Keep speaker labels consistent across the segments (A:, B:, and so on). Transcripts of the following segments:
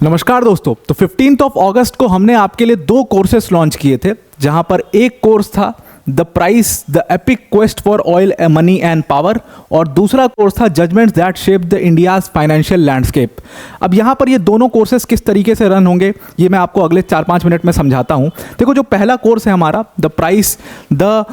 A: नमस्कार दोस्तों। तो 15 अगस्त को हमने आपके लिए दो कोर्सेस लॉन्च किए थे, जहां पर एक कोर्स था the prize the epic quest for oil money and power और दूसरा कोर्स था judgments that shape the India's financial landscape. अब यहाँ पर ये दोनों कोर्सेज किस तरीके से रन होंगे ये मैं आपको अगले 4-5 मिनट में समझाता हूँ। देखो, जो पहला कोर्स है हमारा the prize the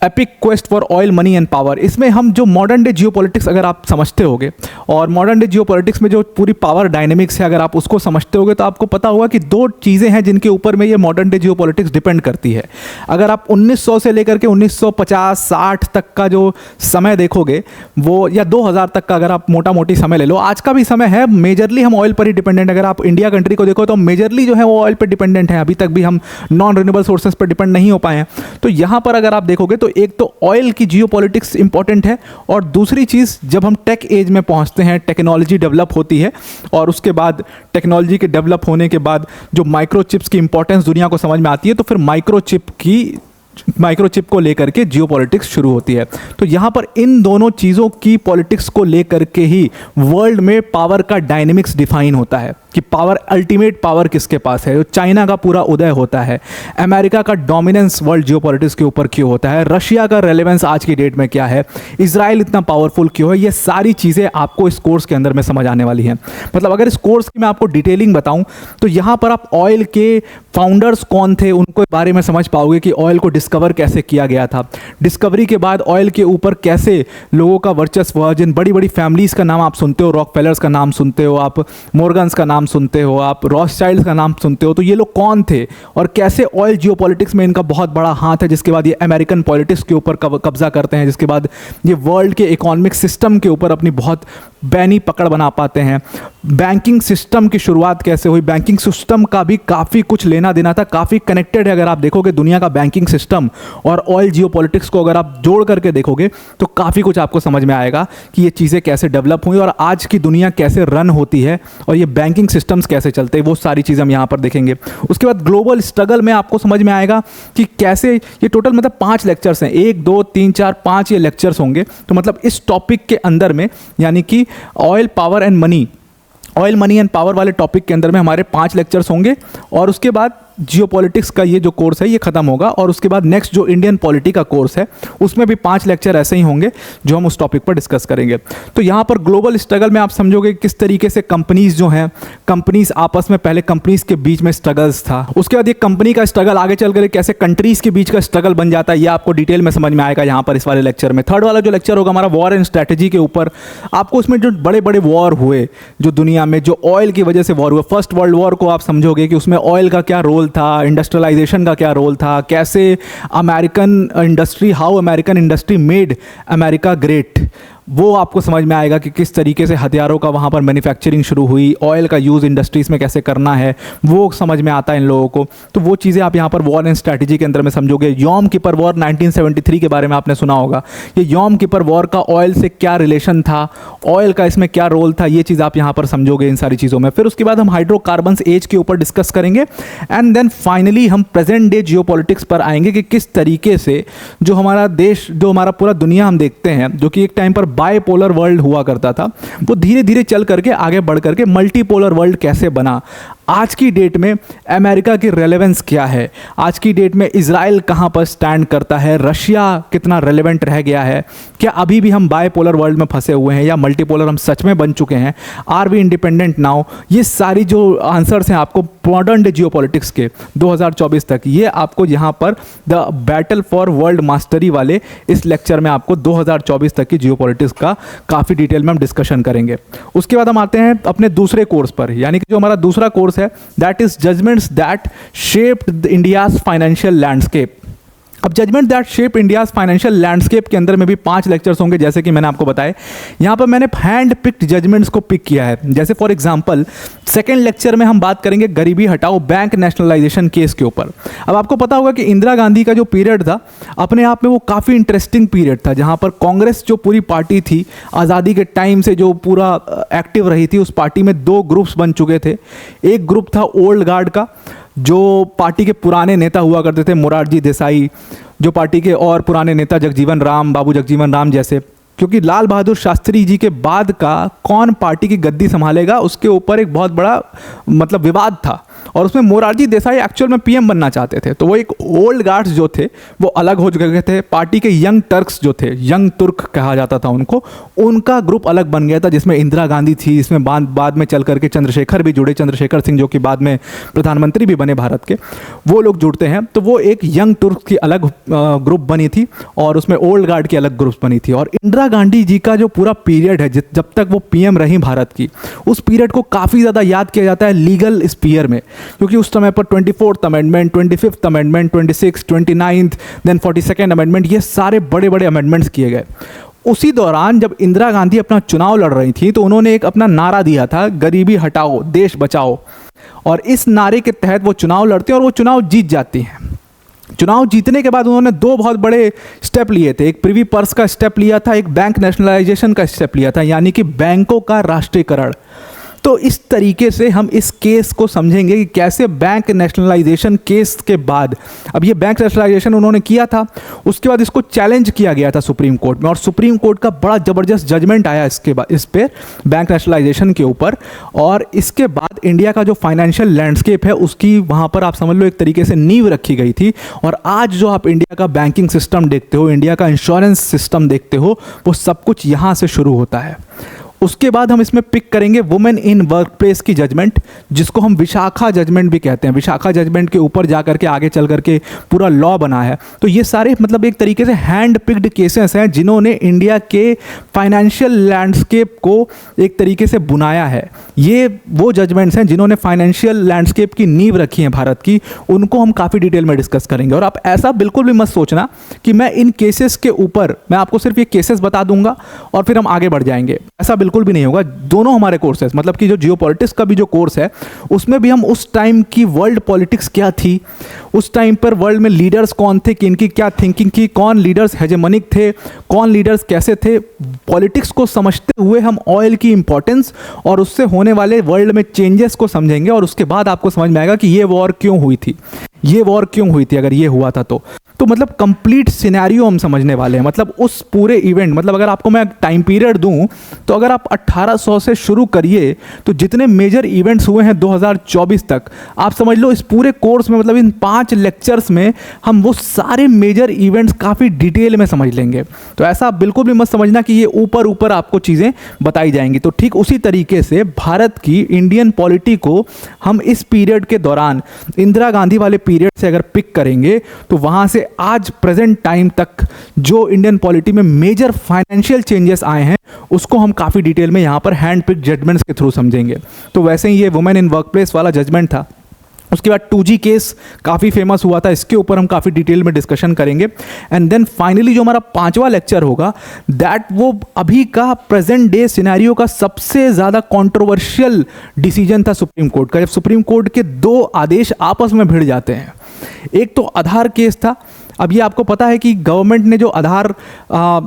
A: epic quest for oil money and power, इसमें हम जो मॉडर्न डे जियोपॉलिटिक्स अगर आप समझते होगे और मॉडर्न डे जियोपॉलिटिक्स में जो पूरी पावर डायनेमिक्स है अगर आप उसको समझते होगे तो आपको पता होगा कि दो चीज़ें हैं जिनके ऊपर में ये मॉडर्न डे जियोपॉलिटिक्स डिपेंड करती है। अगर आप 1900 से लेकर के 1950-60 तक का जो समय देखोगे वो, या 2000 तक का अगर आप मोटा मोटी समय ले लो, आज का भी समय है, मेजरली हम ऑयल पर ही डिपेंडेंट। अगर आप इंडिया कंट्री को देखो तो मेजरली जो है वो ऑयल पर डिपेंडेंट है, अभी तक भी हम नॉन रिन्यूएबल सोर्सेज पर डिपेंड नहीं हो पाए हैं। तो यहाँ पर अगर आप देखोगे तो एक तो ऑयल की जियोपॉलिटिक्स इंपॉर्टेंट है और दूसरी चीज़ जब हम टेक एज में पहुंचते हैं, टेक्नोलॉजी डेवलप होती है और उसके बाद टेक्नोलॉजी के डेवलप होने के बाद जो माइक्रोचिप्स की इंपॉर्टेंस दुनिया को समझ में आती है, तो फिर माइक्रोचिप को लेकर के जियोपॉलिटिक्स शुरू होती है। तो यहाँ पर इन दोनों चीज़ों की पॉलिटिक्स को लेकर के ही वर्ल्ड में पावर का डायनेमिक्स डिफाइन होता है कि पावर, अल्टीमेट पावर किसके पास है। चाइना का पूरा उदय होता है, अमेरिका का डोमिनेंस वर्ल्ड जियोपॉलिटिक्स के ऊपर क्यों होता है, रशिया का रेलेवेंस आज की डेट में क्या है, इजराइल इतना पावरफुल क्यों है, ये सारी चीज़ें आपको इस कोर्स के अंदर में समझ आने वाली हैं। मतलब अगर इस कोर्स की मैं आपको डिटेलिंग बताऊं तो यहाँ पर आप ऑयल के फाउंडर्स कौन थे उनको बारे में समझ पाओगे कि ऑयल को डिस्कवर कैसे किया गया था, डिस्कवरी के बाद ऑयल के ऊपर कैसे लोगों का वर्चस्व हुआ। जिन बड़ी बड़ी फैमिलीज़ का नाम आप सुनते हो, रॉकफेलर्स का नाम सुनते हो, आप मॉर्गन्स का नाम सुनते हो, आप रॉथशाइल्ड्स का नाम सुनते हो, तो ये लोग कौन थे और कैसे ऑयल जियोपॉलिटिक्स में इनका बहुत बड़ा हाथ है, जिसके बाद ये अमेरिकन पॉलिटिक्स के ऊपर कब्जा करते हैं, जिसके बाद ये वर्ल्ड के इकोनॉमिक सिस्टम के ऊपर अपनी बहुत बैनी पकड़ बना पाते हैं। बैंकिंग सिस्टम की शुरुआत कैसे हुई, बैंकिंग सिस्टम का भी काफ़ी कुछ लेना देना था, काफ़ी कनेक्टेड है। अगर आप देखोगे दुनिया का बैंकिंग सिस्टम और ऑयल जियोपॉलिटिक्स को अगर आप जोड़ करके देखोगे तो काफ़ी कुछ आपको समझ में आएगा कि ये चीज़ें कैसे डेवलप हुई और आज की दुनिया कैसे रन होती है और ये बैंकिंग सिस्टम्स कैसे चलते हैं, वो सारी चीज़ें हम यहाँ पर देखेंगे। उसके बाद ग्लोबल स्ट्रगल में आपको समझ में आएगा कि कैसे ये टोटल मतलब 5 लेक्चर्स हैं, 1 2 3 4 5 ये लेक्चर्स होंगे। तो मतलब इस टॉपिक के अंदर में यानी कि oil power and money, oil money and power वाले टॉपिक के अंदर में हमारे 5 लेक्चर्स होंगे और उसके बाद जियोपॉलिटिक्स का ये जो कोर्स है ये खत्म होगा और उसके बाद नेक्स्ट जो इंडियन पॉलिटी का कोर्स है उसमें भी 5 लेक्चर ऐसे ही होंगे जो हम उस टॉपिक पर डिस्कस करेंगे। तो यहाँ पर ग्लोबल स्ट्रगल में आप समझोगे किस तरीके से कंपनीज जो हैं, कंपनीज आपस में, पहले कंपनीज के बीच में स्ट्रगल्स था, उसके बाद ये कंपनी का स्ट्रगल आगे चल कर कैसे कंट्रीज के बीच का स्ट्रगल बन जाता है, ये आपको डिटेल में समझ में आएगा यहाँ पर इस वाले लेक्चर में। थर्ड वाला जो लेक्चर होगा हमारा वॉर एंड स्ट्रैटेजी के ऊपर, आपको उसमें जो बड़े बड़े वॉर हुए जो दुनिया में, जो ऑयल की वजह से वॉर हुए, फर्स्ट वर्ल्ड वॉर को आप समझोगे कि उसमें ऑयल का क्या रोल था, इंडस्ट्रियलाइजेशन का क्या रोल था, कैसे American industry, how American industry made America great, वो आपको समझ में आएगा कि किस तरीके से हथियारों का वहाँ पर मैन्युफैक्चरिंग शुरू हुई, ऑयल का यूज़ इंडस्ट्रीज़ में कैसे करना है वो समझ में आता है इन लोगों को। तो वो चीज़ें आप यहाँ पर वॉर एंड स्ट्रैटेजी के अंदर में समझोगे। यॉम किपर वॉर 1973 के बारे में आपने सुना होगा, ये यॉम किपर वॉर का ऑयल से क्या रिलेशन था, ऑयल का इसमें क्या रोल था, ये चीज़ आप यहाँ पर समझोगे इन सारी चीज़ों में। फिर उसके बाद हम हाइड्रोकार्बन्स एज के ऊपर डिस्कस करेंगे एंड देन फाइनली हम प्रेजेंट डे जियोपॉलिटिक्स पर आएंगे कि किस तरीके से जो हमारा देश, जो हमारा पूरा दुनिया हम देखते हैं, जो कि एक टाइम पर बायपोलर वर्ल्ड हुआ करता था, वो धीरे धीरे चल करके आगे बढ़ करके मल्टीपोलर वर्ल्ड कैसे बना। आज की डेट में अमेरिका की रेलेवेंस क्या है, आज की डेट में इजराइल कहाँ पर स्टैंड करता है, रशिया कितना रेलेवेंट रह गया है, क्या अभी भी हम बायपोलर वर्ल्ड में फंसे हुए हैं या मल्टीपोलर हम सच में बन चुके हैं, आर वी इंडिपेंडेंट नाउ। ये सारी जो आंसर्स हैं आपको मॉडर्न डे जियोपॉलिटिक्स के 2024 तक, ये आपको यहाँ पर the battle for world mastery वाले इस लेक्चर में आपको 2024 तक की जियोपॉलिटिक्स का काफ़ी डिटेल में हम डिस्कशन करेंगे। उसके बाद हम आते हैं अपने दूसरे कोर्स पर, यानी कि जो हमारा दूसरा कोर्स है that is judgments that shaped India's financial landscape. अब judgment that shape India's financial landscape के अंदर में भी 5 लेक्चर्स होंगे, जैसे कि मैंने आपको बताया। यहाँ पर मैंने हैंड पिक्ड जजमेंट्स को पिक किया है। जैसे फॉर एग्जांपल सेकंड लेक्चर में हम बात करेंगे गरीबी हटाओ बैंक नेशनलाइजेशन केस के ऊपर। अब आपको पता होगा कि इंदिरा गांधी का जो पीरियड था अपने आप में वो काफ़ी इंटरेस्टिंग पीरियड था, जहाँ पर कांग्रेस जो पूरी पार्टी थी आज़ादी के टाइम से जो पूरा एक्टिव रही थी, उस पार्टी में 2 ग्रुप्स बन चुके थे। एक ग्रुप था ओल्ड गार्ड का, जो पार्टी के पुराने नेता हुआ करते थे, मोरारजी देसाई, जो पार्टी के और पुराने नेता जगजीवन राम, बाबू जगजीवन राम जैसे, क्योंकि लाल बहादुर शास्त्री जी के बाद का कौन पार्टी की गद्दी संभालेगा उसके ऊपर एक बहुत बड़ा मतलब विवाद था, और उसमें मोरारजी देसाई एक्चुअल में पीएम बनना चाहते थे। तो वो एक ओल्ड गार्ड्स जो थे वो अलग हो चुके थे, पार्टी के यंग टर्क्स जो थे, यंग तुर्क कहा जाता था उनको, उनका ग्रुप अलग बन गया था, जिसमें इंदिरा गांधी थी, इसमें बाद में चल करके चंद्रशेखर भी जुड़े, चंद्रशेखर सिंह जो कि बाद में प्रधानमंत्री भी बने भारत के, वो लोग जुड़ते हैं। तो वो एक यंग तुर्क की अलग ग्रुप बनी थी और उसमें ओल्ड गार्ड की अलग ग्रुप बनी थी। और इंदिरा गांधी जी का जो पूरा पीरियड है जब तक वो पीएम रही भारत की, उस पीरियड को काफ़ी ज़्यादा याद किया जाता है लीगल स्पीयर में, क्योंकि उस समय पर 24th amendment, 25th amendment, 26th, 29th, then 42nd amendment, ये सारे बड़े बड़े अमेंडमेंट्स किए गए। उसी दौरान जब इंदिरा गांधी अपना चुनाव लड़ रही थी तो उन्होंने एक अपना नारा दिया था, गरीबी हटाओ देश बचाओ, और इस नारे के तहत वो चुनाव लड़ती हैं और वो चुनाव जीत जाती हैं। चुनाव जीतने के बाद उन्होंने दो बहुत बड़े स्टेप लिए थे, एक प्रिवी पर्स का स्टेप लिया था, एक बैंक नेशनलाइजेशन का स्टेप लिया था, यानी कि बैंकों का राष्ट्रीयकरण। तो इस तरीके से हम इस केस को समझेंगे कि कैसे बैंक नेशनलाइजेशन केस के बाद, अब ये बैंक नेशनलाइजेशन उन्होंने किया था, उसके बाद इसको चैलेंज किया गया था सुप्रीम कोर्ट में, और सुप्रीम कोर्ट का बड़ा ज़बरदस्त जजमेंट आया इसके बाद इस पे बैंक नेशनलाइजेशन के ऊपर। और इसके बाद इंडिया का जो फाइनेंशियल लैंडस्केप है उसकी वहाँ पर आप समझ लो एक तरीके से नींव रखी गई थी। और आज जो आप इंडिया का बैंकिंग सिस्टम देखते हो, इंडिया का इंश्योरेंस सिस्टम देखते हो, वो सब कुछ यहाँ से शुरू होता है। उसके बाद हम इसमें पिक करेंगे वुमेन इन वर्क प्लेस की जजमेंट, जिसको हम विशाखा जजमेंट भी कहते हैं। विशाखा जजमेंट के ऊपर जा करके आगे चल करके पूरा लॉ बना है। तो ये सारे मतलब एक तरीके से हैंड पिक्ड केसेस हैं जिन्होंने इंडिया के फाइनेंशियल लैंडस्केप को एक तरीके से बुनाया है। ये वो जजमेंट्स हैं जिन्होंने फाइनेंशियल लैंडस्केप की नींव रखी है भारत की, उनको हम काफ़ी डिटेल में डिस्कस करेंगे। और आप ऐसा बिल्कुल भी मत सोचना कि मैं इन केसेस के ऊपर, मैं आपको सिर्फ ये केसेस बता दूंगा और फिर हम आगे बढ़ जाएंगे, ऐसा बिल्कुल भी नहीं होगा। दोनों हमारे कोर्सेज, मतलब कि जो जियोपॉलिटिक्स का भी जो कोर्स है उसमें भी हम उस टाइम की वर्ल्ड पॉलिटिक्स क्या थी, उस टाइम पर वर्ल्ड में लीडर्स कौन थे, किनकी क्या थिंकिंग थी, कौन लीडर्स हेजेमोनिक थे, कौन लीडर्स कैसे थे, पॉलिटिक्स को समझते हुए हम ऑयल की इंपॉर्टेंस और उससे होने वाले वर्ल्ड में चेंजेस को समझेंगे। और उसके बाद आपको समझ में आएगा कि ये वॉर क्यों हुई थी, ये वॉर क्यों हुई थी, अगर ये हुआ था तो मतलब कंप्लीट सिनेरियो हम समझने वाले हैं। मतलब उस पूरे इवेंट, मतलब अगर आपको मैं टाइम पीरियड दूं तो अगर आप 1800 से शुरू करिए तो जितने मेजर इवेंट्स हुए हैं 2024 तक, आप समझ लो इस पूरे कोर्स में, मतलब इन 5 लेक्चर्स में हम वो सारे मेजर इवेंट्स काफ़ी डिटेल में समझ लेंगे। तो ऐसा बिल्कुल भी मत समझना कि ये ऊपर ऊपर आपको चीज़ें बताई जाएंगी। तो ठीक उसी तरीके से भारत की इंडियन पॉलिटी को हम इस पीरियड के दौरान इंदिरा गांधी वाले पीरियड से अगर पिक करेंगे तो वहाँ से आज प्रेजेंट टाइम तक जो इंडियन पॉलिटी में मेजर फाइनेंशियल चेंजेस आए हैं उसको हम काफ़ी डिटेल में यहाँ पर हैंड पिक जजमेंट्स के थ्रू समझेंगे। तो वैसे ही ये वुमेन इन वर्कप्लेस वाला जजमेंट था। उसके बाद 2G केस काफ़ी फेमस हुआ था, इसके ऊपर हम काफ़ी डिटेल में डिस्कशन करेंगे। एंड देन फाइनली जो हमारा 5वां लेक्चर होगा, दैट वो अभी का प्रेजेंट डे सिनेरियो का सबसे ज़्यादा कंट्रोवर्शियल डिसीजन था सुप्रीम कोर्ट का, जब सुप्रीम कोर्ट के 2 आदेश आपस में भिड़ जाते हैं। एक तो आधार केस था। अब ये आपको पता है कि गवर्नमेंट ने जो आधार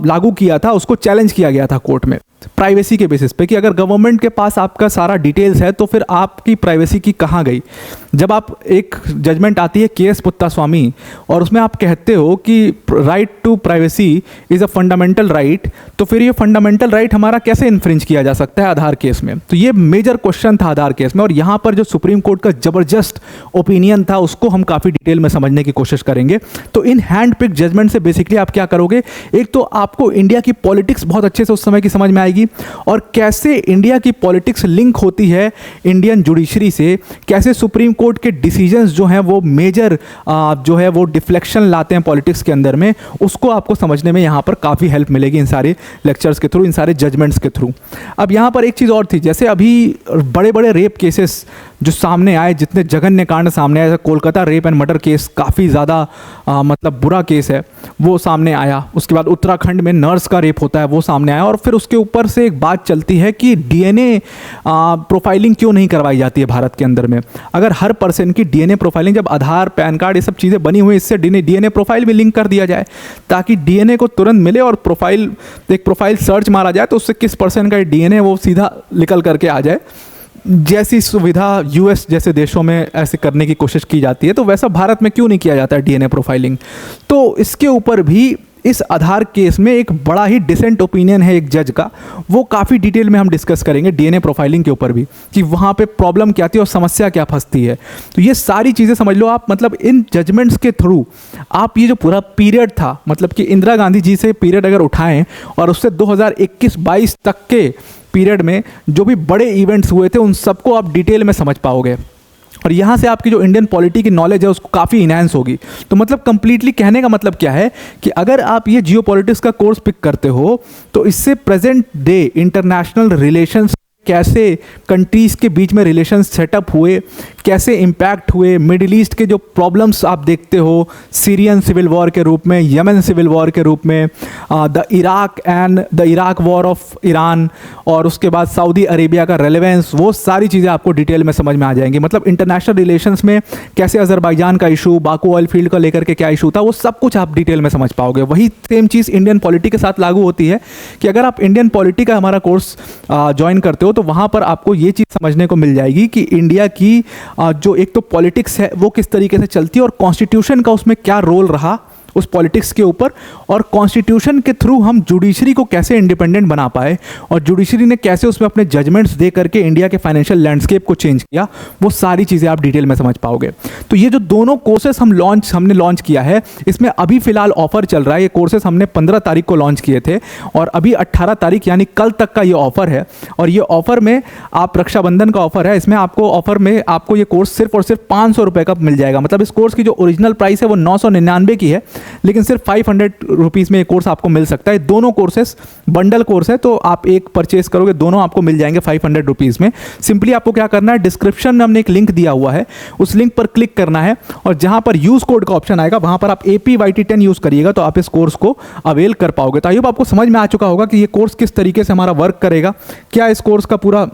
A: लागू किया था उसको चैलेंज किया गया था कोर्ट में प्राइवेसी के बेसिस पे, कि अगर गवर्नमेंट के पास आपका सारा डिटेल्स है तो फिर आपकी प्राइवेसी की कहाँ गई। जब आप एक जजमेंट आती है केएस पुत्तास्वामी और उसमें आप कहते हो कि right to privacy is a fundamental right, तो फिर ये फंडामेंटल राइट हमारा कैसे इन्फ्रिंज किया जा सकता है आधार केस में। तो ये मेजर क्वेश्चन था आधार केस में, और यहाँ पर जो सुप्रीम कोर्ट का ज़बरदस्त ओपिनियन था उसको हम काफ़ी डिटेल में समझने की कोशिश करेंगे। तो इन हैंड पिक जजमेंट से बेसिकली आप क्या करोगे, एक तो आपको इंडिया की पॉलिटिक्स बहुत अच्छे से उस समय की समझ में आएगी, और कैसे इंडिया की पॉलिटिक्स लिंक होती है इंडियन जुडिशरी से, कैसे सुप्रीम कोर्ट के डिसीजंस जो हैं वो मेजर जो है वो डिफ्लेक्शन लाते हैं पॉलिटिक्स के अंदर में, उसको आपको समझने में यहाँ पर काफ़ी हेल्प मिलेगी इन सारे लेक्चर्स के थ्रू, इन सारे जजमेंट्स के थ्रू। अब यहाँ पर एक चीज़ और थी, जैसे अभी बड़े बड़े रेप केसेस जो सामने आए, जितने जघन्य कांड सामने आए, Kolkata rape and murder case काफ़ी ज़्यादा मतलब बुरा केस है, वो सामने आया। उसके बाद उत्तराखंड में नर्स का रेप होता है, वो सामने आया। और फिर उसके ऊपर से एक बात चलती है कि डीएनए प्रोफाइलिंग क्यों नहीं करवाई जाती है भारत के अंदर में। अगर हर पर्सन की डीएनए प्रोफाइलिंग, जब आधार पैन कार्ड ये सब चीज़ें बनी हुई, इससे डीएनए प्रोफाइल भी लिंक कर दिया जाए ताकि डीएनए को तुरंत मिले और एक प्रोफाइल सर्च मारा जाए तो उससे किस पर्सन का डीएनए वो सीधा निकल करके आ जाए। जैसी सुविधा यूएस जैसे देशों में ऐसे करने की कोशिश की जाती है, तो वैसा भारत में क्यों नहीं किया जाता है डीएनए प्रोफाइलिंग। तो इसके ऊपर भी इस आधार केस में एक बड़ा ही डिसेंट ओपिनियन है एक जज का, वो काफ़ी डिटेल में हम डिस्कस करेंगे डीएनए प्रोफाइलिंग के ऊपर भी, कि वहाँ पे प्रॉब्लम क्या थी और समस्या क्या फंसती है। तो ये सारी चीज़ें समझ लो आप, मतलब इन जजमेंट्स के थ्रू आप ये जो पूरा पीरियड था, मतलब कि इंदिरा गांधी जी से पीरियड अगर उठाएं और उससे 2021-22 तक के पीरियड में जो भी बड़े इवेंट्स हुए थे उन सबको आप डिटेल में समझ पाओगे, और यहाँ से आपकी जो इंडियन पॉलिटी की नॉलेज है उसको काफ़ी इन्हांस होगी। तो मतलब कंप्लीटली कहने का मतलब क्या है कि अगर आप ये जियोपॉलिटिक्स का कोर्स पिक करते हो तो इससे प्रेजेंट डे इंटरनेशनल रिलेशंस, कैसे कंट्रीज़ के बीच में रिलेशंस सेटअप हुए, कैसे इम्पैक्ट हुए, मिडिल ईस्ट के जो प्रॉब्लम्स आप देखते हो, सीरियन सिविल वॉर के रूप में, यमन सिविल वॉर के रूप में, the Iraq war of Iran, और उसके बाद सऊदी अरेबिया का रेलेवेंस, वो सारी चीज़ें आपको डिटेल में समझ में आ जाएंगी। मतलब इंटरनेशनल रिलेशंस में कैसे अजरबैजान का इशू, बाकू ऑयल फील्ड को लेकर के क्या इशू था, वो सब कुछ आप डिटेल में समझ पाओगे। वही सेम चीज़ इंडियन पॉलिटी के साथ लागू होती है कि अगर आप इंडियन पॉलिटी का हमारा कोर्स ज्वाइन करते हो तो वहाँ पर आपको ये चीज़ समझने को मिल जाएगी कि इंडिया की जो एक तो पॉलिटिक्स है वो किस तरीके से चलती है, और कॉन्स्टिट्यूशन का उसमें क्या रोल रहा उस पॉलिटिक्स के ऊपर, और कॉन्स्टिट्यूशन के थ्रू हम जुडिशरी को कैसे इंडिपेंडेंट बना पाए, और जुडिशरी ने कैसे उसमें अपने जजमेंट्स दे करके इंडिया के फाइनेंशियल लैंडस्केप को चेंज किया, वो सारी चीज़ें आप डिटेल में समझ पाओगे। तो ये जो दोनों कोर्सेस हमने लॉन्च किया है, इसमें अभी फिलहाल ऑफर चल रहा है। ये कोर्सेस हमने 15 तारीख को लॉन्च किए थे और अभी 18 तारीख यानी कल तक का ये ऑफर है। और ये ऑफर में आप, रक्षाबंधन का ऑफर है, इसमें आपको ऑफर में आपको ये कोर्स सिर्फ और सिर्फ 500 रुपये का मिल जाएगा। मतलब इस कोर्स की जो ओरिजिनल प्राइस है वो 999 की है, लेकिन सिर्फ 500 रुपीज़ में ये कोर्स आपको मिल सकता है। दोनों कोर्सेस बंडल कोर्स है, तो आप एक परचेस करोगे दोनों आपको मिल जाएंगे 500 रुपीज़ में। सिंपली आपको क्या करना है, डिस्क्रिप्शन में हमने एक लिंक दिया हुआ है, उस लिंक पर क्लिक करना है और जहां पर यूज़ कोड का ऑप्शन आएगा वहां पर आप APYT10 यूज़ करिएगा तो आप इस कोर्स को अवेल कर पाओगे। तो आई होप आपको समझ में आ चुका होगा कि ये कोर्स किस तरीके से हमारा वर्क करेगा, क्या इस कोर्स का पूरा,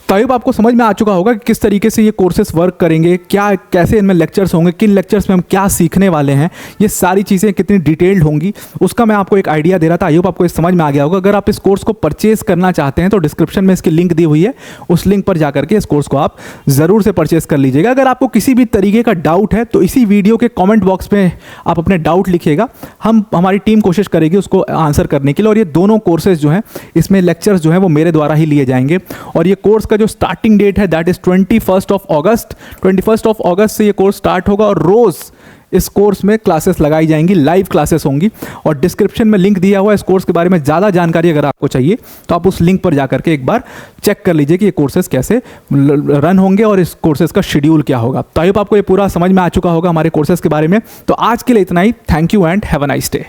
A: तो आपको समझ में आ चुका होगा कि किस तरीके से ये कोर्सेस वर्क करेंगे, क्या कैसे इनमें लेक्चर्स होंगे, किन लेक्चर्स में हम क्या सीखने वाले हैं, ये सारी चीज़ें कितनी डिटेल्ड होंगी, उसका मैं आपको एक आइडिया दे रहा था। आई होप आपको इस समझ में आ गया होगा। अगर आप इस कोर्स को परचेज करना चाहते हैं तो डिस्क्रिप्शन में इसकी लिंक दी हुई है, उस लिंक पर जाकर के इस कोर्स को आप ज़रूर से परचेज कर लीजिएगा। अगर आपको किसी भी तरीके का डाउट है तो इसी वीडियो के कॉमेंट बॉक्स में आप अपने डाउट लिखिएगा, हमारी टीम कोशिश करेगी उसको आंसर करने के लिए। और ये दोनों कोर्सेज जो हैं इसमें लेक्चर्स जो हैं वो मेरे द्वारा ही लिए जाएंगे, और ये कोर्स का जो स्टार्टिंग डेट है दैट इज 21 अगस्त। 21 अगस्त से ये कोर्स स्टार्ट होगा और रोज इस कोर्स में क्लासेस लगाई जाएंगी, लाइव क्लासेस होंगी। और डिस्क्रिप्शन में लिंक दिया हुआ है इस कोर्स के बारे में, ज़्यादा जानकारी अगर आपको चाहिए तो आप उस लिंक पर जाकर के एक बार चेक कर लीजिए कि ये कोर्सेज कैसे रन होंगे और इस कोर्सेज का शेड्यूल क्या होगा। तो आई होप आपको ये पूरा समझ में आ चुका होगा हमारे कोर्सेज के बारे में। तो आज के लिए इतना ही। Thank you and have a nice day.